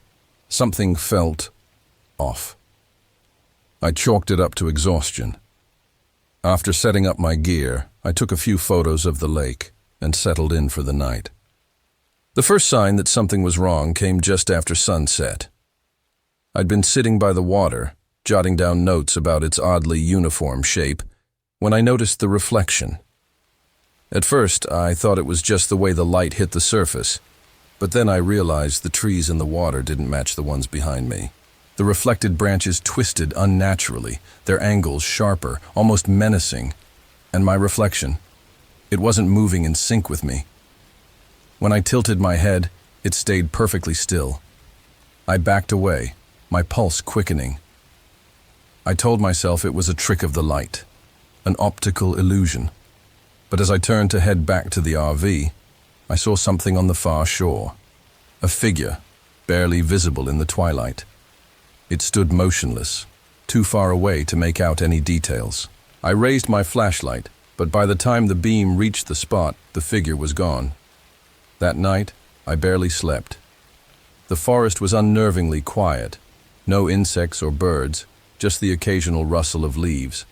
something felt off. I chalked it up to exhaustion. After setting up my gear, I took a few photos of the lake and settled in for the night. The first sign that something was wrong came just after sunset. I'd been sitting by the water, jotting down notes about its oddly uniform shape, when I noticed the reflection. At first, I thought it was just the way the light hit the surface, but then I realized the trees in the water didn't match the ones behind me. The reflected branches twisted unnaturally, their angles sharper, almost menacing, and my reflection, it wasn't moving in sync with me. When I tilted my head, it stayed perfectly still. I backed away, my pulse quickening. I told myself it was a trick of the light, an optical illusion. But as I turned to head back to the RV, I saw something on the far shore. A figure, barely visible in the twilight. It stood motionless, too far away to make out any details. I raised my flashlight, but by the time the beam reached the spot, the figure was gone. That night, I barely slept. The forest was unnervingly quiet. No insects or birds, just the occasional rustle of leaves.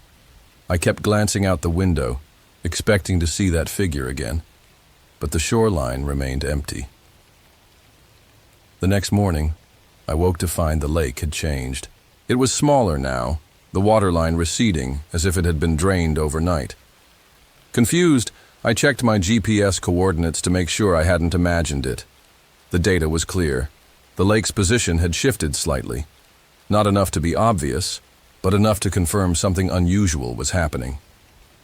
I kept glancing out the window, expecting to see that figure again, but the shoreline remained empty. The next morning, I woke to find the lake had changed. It was smaller now, the waterline receding as if it had been drained overnight. Confused, I checked my GPS coordinates to make sure I hadn't imagined it. The data was clear. The lake's position had shifted slightly. Not enough to be obvious, but enough to confirm something unusual was happening.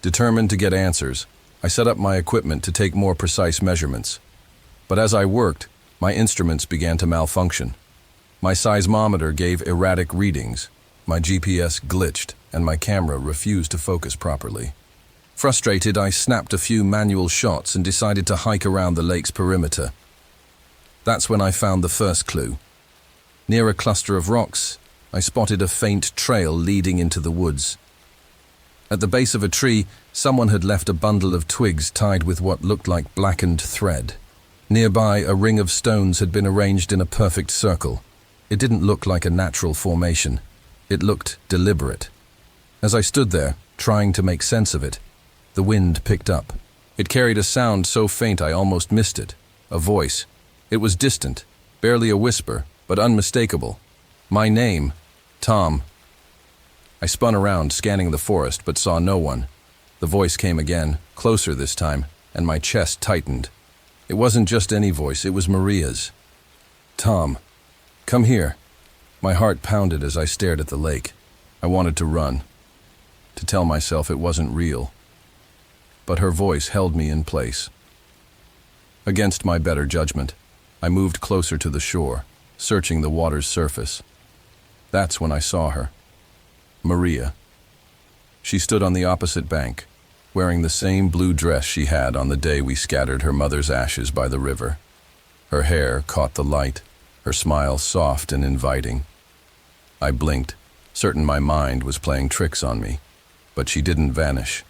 Determined to get answers, I set up my equipment to take more precise measurements. But as I worked, my instruments began to malfunction. My seismometer gave erratic readings, my GPS glitched, and my camera refused to focus properly. Frustrated, I snapped a few manual shots and decided to hike around the lake's perimeter. That's when I found the first clue. Near a cluster of rocks, I spotted a faint trail leading into the woods. At the base of a tree, someone had left a bundle of twigs tied with what looked like blackened thread. Nearby, a ring of stones had been arranged in a perfect circle. It didn't look like a natural formation. It looked deliberate. As I stood there, trying to make sense of it, the wind picked up. It carried a sound so faint I almost missed it. A voice. It was distant, barely a whisper, but unmistakable. My name, Tom. I spun around, scanning the forest, but saw no one. The voice came again, closer this time, and my chest tightened. It wasn't just any voice, it was Maria's. Tom, come here. My heart pounded as I stared at the lake. I wanted to run, to tell myself it wasn't real. But her voice held me in place. Against my better judgment, I moved closer to the shore, searching the water's surface. That's when I saw her. Maria. She stood on the opposite bank, wearing the same blue dress she had on the day we scattered her mother's ashes by the river. Her hair caught the light, her smile soft and inviting. I blinked, certain my mind was playing tricks on me, but she didn't vanish.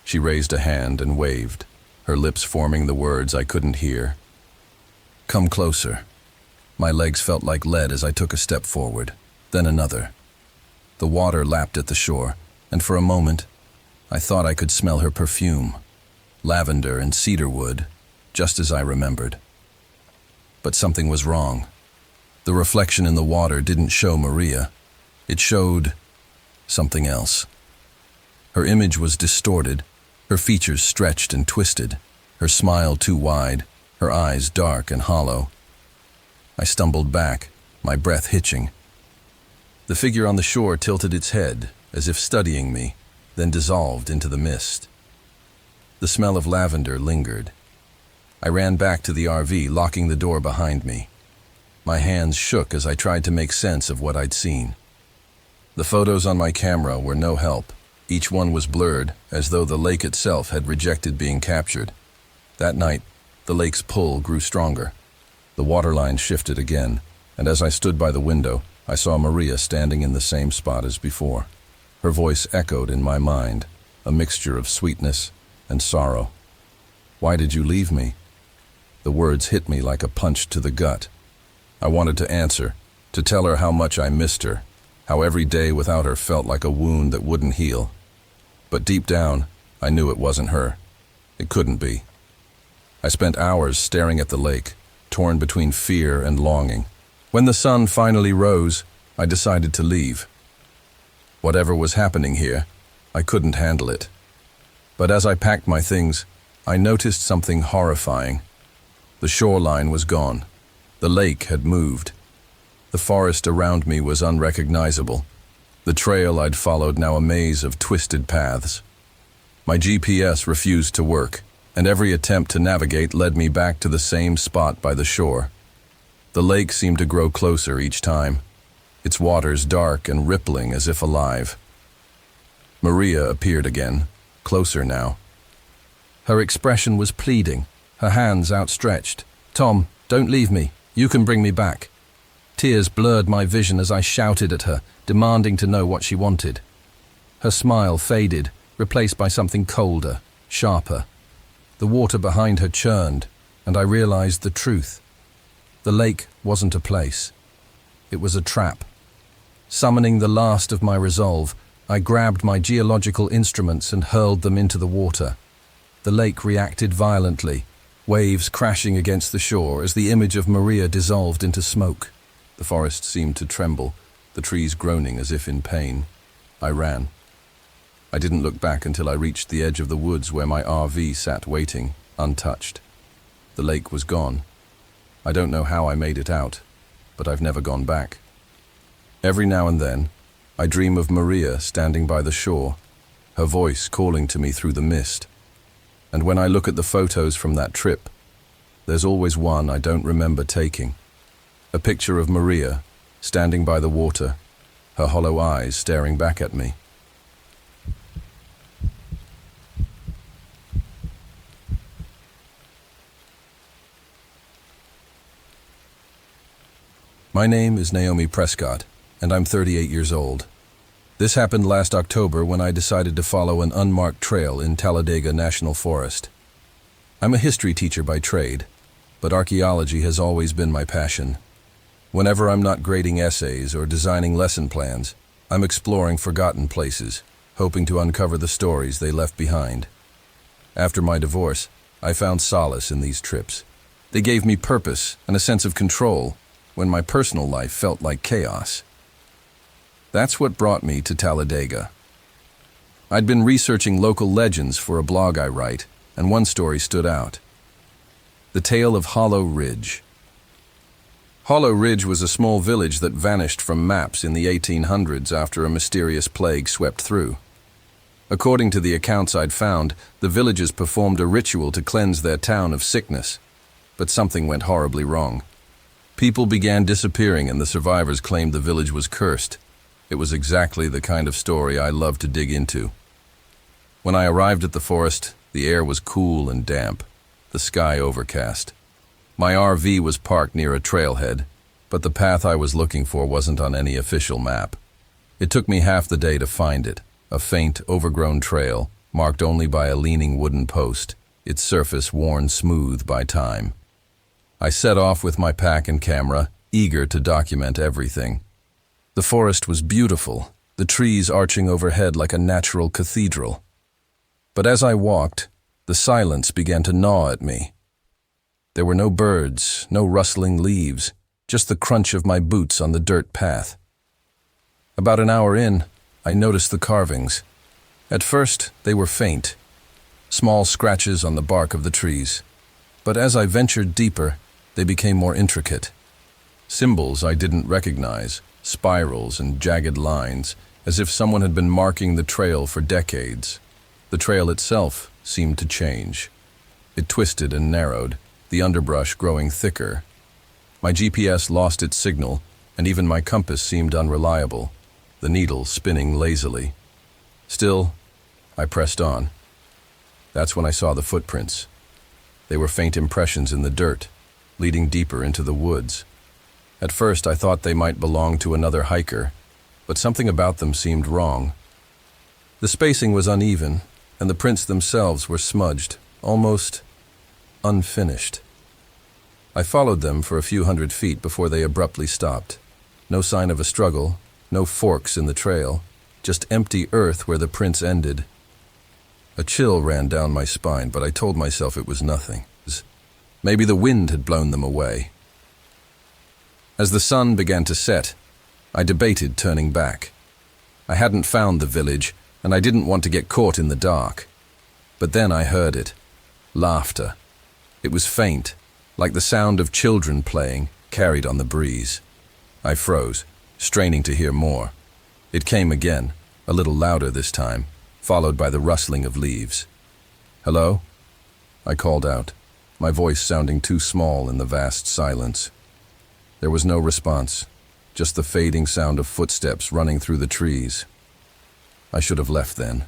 She raised a hand and waved, her lips forming the words I couldn't hear. Come closer. My legs felt like lead as I took a step forward, then another. The water lapped at the shore, and for a moment, I thought I could smell her perfume, lavender and cedarwood, just as I remembered. But something was wrong. The reflection in the water didn't show Maria. It showed something else. Her image was distorted, her features stretched and twisted, her smile too wide, her eyes dark and hollow. I stumbled back, my breath hitching. The figure on the shore tilted its head, as if studying me, then dissolved into the mist. The smell of lavender lingered. I ran back to the RV, locking the door behind me. My hands shook as I tried to make sense of what I'd seen. The photos on my camera were no help. Each one was blurred, as though the lake itself had rejected being captured. That night, the lake's pull grew stronger. The waterline shifted again, and as I stood by the window, I saw Maria standing in the same spot as before. Her voice echoed in my mind, a mixture of sweetness and sorrow. Why did you leave me? The words hit me like a punch to the gut. I wanted to answer, to tell her how much I missed her, how every day without her felt like a wound that wouldn't heal. But deep down, I knew it wasn't her. It couldn't be. I spent hours staring at the lake, torn between fear and longing. When the sun finally rose, I decided to leave. Whatever was happening here, I couldn't handle it. But as I packed my things, I noticed something horrifying. The shoreline was gone. The lake had moved. The forest around me was unrecognizable. The trail I'd followed now a maze of twisted paths. My GPS refused to work, and every attempt to navigate led me back to the same spot by the shore. The lake seemed to grow closer each time, its waters dark and rippling as if alive. Maria appeared again, closer now. Her expression was pleading, her hands outstretched. Tom, don't leave me. You can bring me back. Tears blurred my vision as I shouted at her, demanding to know what she wanted. Her smile faded, replaced by something colder, sharper. The water behind her churned, and I realized the truth. The lake wasn't a place. It was a trap. Summoning the last of my resolve, I grabbed my geological instruments and hurled them into the water. The lake reacted violently, waves crashing against the shore as the image of Maria dissolved into smoke. The forest seemed to tremble, the trees groaning as if in pain. I ran. I didn't look back until I reached the edge of the woods where my RV sat waiting, untouched. The lake was gone. I don't know how I made it out, but I've never gone back. Every now and then, I dream of Maria standing by the shore, her voice calling to me through the mist. And when I look at the photos from that trip, there's always one I don't remember taking. A picture of Maria, standing by the water, her hollow eyes staring back at me. My name is Naomi Prescott, and I'm 38 years old. This happened last October when I decided to follow an unmarked trail in Talladega National Forest. I'm a history teacher by trade, but archaeology has always been my passion. Whenever I'm not grading essays or designing lesson plans, I'm exploring forgotten places, hoping to uncover the stories they left behind. After my divorce, I found solace in these trips. They gave me purpose and a sense of control when my personal life felt like chaos. That's what brought me to Talladega. I'd been researching local legends for a blog I write, and one story stood out. The tale of Hollow Ridge. Hollow Ridge was a small village that vanished from maps in the 1800s after a mysterious plague swept through. According to the accounts I'd found, the villagers performed a ritual to cleanse their town of sickness, but something went horribly wrong. People began disappearing and the survivors claimed the village was cursed. It was exactly the kind of story I love to dig into. When I arrived at the forest, the air was cool and damp, the sky overcast. My RV was parked near a trailhead, but the path I was looking for wasn't on any official map. It took me half the day to find it, a faint, overgrown trail, marked only by a leaning wooden post, its surface worn smooth by time. I set off with my pack and camera, eager to document everything. The forest was beautiful, the trees arching overhead like a natural cathedral. But as I walked, the silence began to gnaw at me. There were no birds, no rustling leaves, just the crunch of my boots on the dirt path. About an hour in, I noticed the carvings. At first, they were faint, small scratches on the bark of the trees. But as I ventured deeper, they became more intricate. Symbols I didn't recognize, spirals and jagged lines, as if someone had been marking the trail for decades. The trail itself seemed to change. It twisted and narrowed, the underbrush growing thicker. My GPS lost its signal, and even my compass seemed unreliable, the needle spinning lazily. Still, I pressed on. That's when I saw the footprints. They were faint impressions in the dirt, leading deeper into the woods. At first, I thought they might belong to another hiker, but something about them seemed wrong. The spacing was uneven, and the prints themselves were smudged, almost unfinished. I followed them for a few hundred feet before they abruptly stopped. No sign of a struggle, no forks in the trail, just empty earth where the prints ended. A chill ran down my spine, but I told myself it was nothing. Maybe the wind had blown them away. As the sun began to set, I debated turning back. I hadn't found the village, and I didn't want to get caught in the dark. But then I heard it. Laughter. It was faint, like the sound of children playing, carried on the breeze. I froze, straining to hear more. It came again, a little louder this time, followed by the rustling of leaves. "Hello?" I called out, my voice sounding too small in the vast silence. There was no response, just the fading sound of footsteps running through the trees. I should have left then.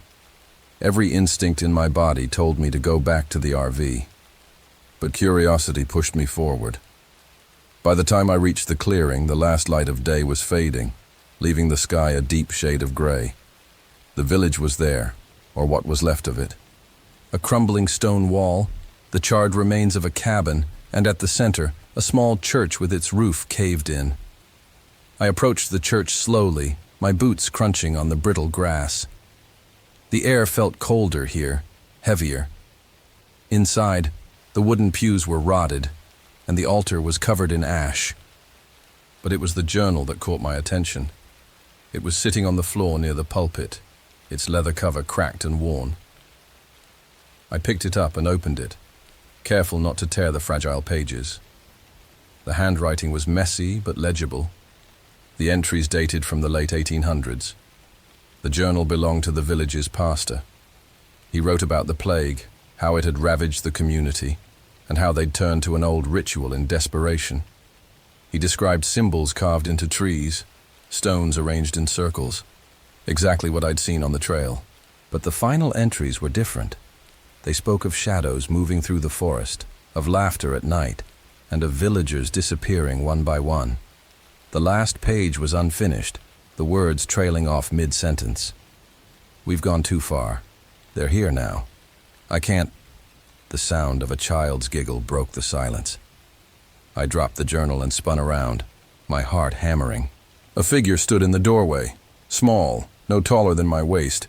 Every instinct in my body told me to go back to the RV. But curiosity pushed me forward. By the time I reached the clearing, the last light of day was fading, leaving the sky a deep shade of gray. The village was there, or what was left of it. A crumbling stone wall, the charred remains of a cabin, and at the center, a small church with its roof caved in. I approached the church slowly, my boots crunching on the brittle grass. The air felt colder here, heavier. Inside, the wooden pews were rotted, and the altar was covered in ash. But it was the journal that caught my attention. It was sitting on the floor near the pulpit, its leather cover cracked and worn. I picked it up and opened it, careful not to tear the fragile pages. The handwriting was messy but legible. The entries dated from the late 1800s. The journal belonged to the village's pastor. He wrote about the plague, how it had ravaged the community, and how they'd turned to an old ritual in desperation. He described symbols carved into trees, stones arranged in circles, exactly what I'd seen on the trail. But the final entries were different. They spoke of shadows moving through the forest, of laughter at night, and of villagers disappearing one by one. The last page was unfinished, the words trailing off mid-sentence. We've gone too far. They're here now. I can't... The sound of a child's giggle broke the silence. I dropped the journal and spun around, my heart hammering. A figure stood in the doorway, small, no taller than my waist.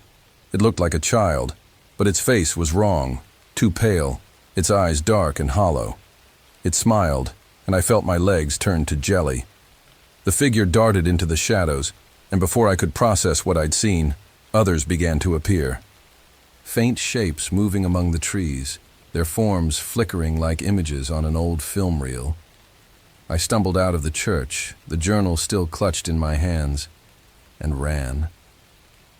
It looked like a child, but its face was wrong, too pale, its eyes dark and hollow. It smiled, and I felt my legs turn to jelly. The figure darted into the shadows, and before I could process what I'd seen, others began to appear. Faint shapes moving among the trees, their forms flickering like images on an old film reel. I stumbled out of the church, the journal still clutched in my hands, and ran.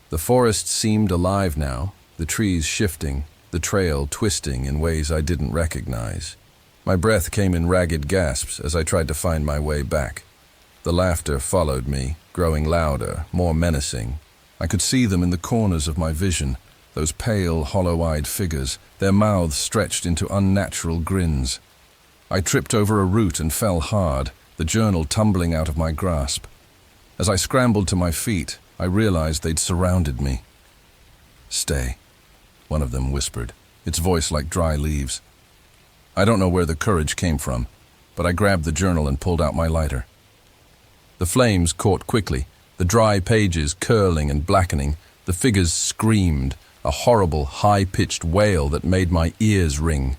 The forest seemed alive now, the trees shifting, the trail twisting in ways I didn't recognize. My breath came in ragged gasps as I tried to find my way back. The laughter followed me, growing louder, more menacing. I could see them in the corners of my vision, those pale, hollow-eyed figures, their mouths stretched into unnatural grins. I tripped over a root and fell hard, the journal tumbling out of my grasp. As I scrambled to my feet, I realized they'd surrounded me. "Stay," one of them whispered, its voice like dry leaves. I don't know where the courage came from, but I grabbed the journal and pulled out my lighter. The flames caught quickly, the dry pages curling and blackening. The figures screamed, a horrible, high-pitched wail that made my ears ring.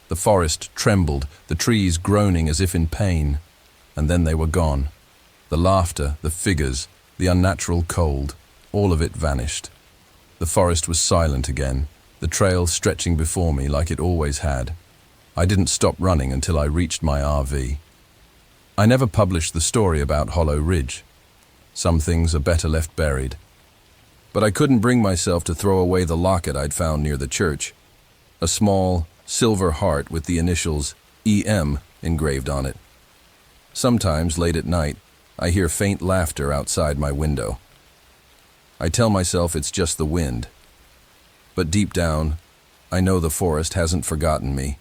The forest trembled, the trees groaning as if in pain. And then they were gone. The laughter, the figures, the unnatural cold, all of it vanished. The forest was silent again, the trail stretching before me like it always had. I didn't stop running until I reached my RV. I never published the story about Hollow Ridge. Some things are better left buried. But I couldn't bring myself to throw away the locket I'd found near the church. A small, silver heart with the initials EM engraved on it. Sometimes, late at night, I hear faint laughter outside my window. I tell myself it's just the wind. But deep down, I know the forest hasn't forgotten me.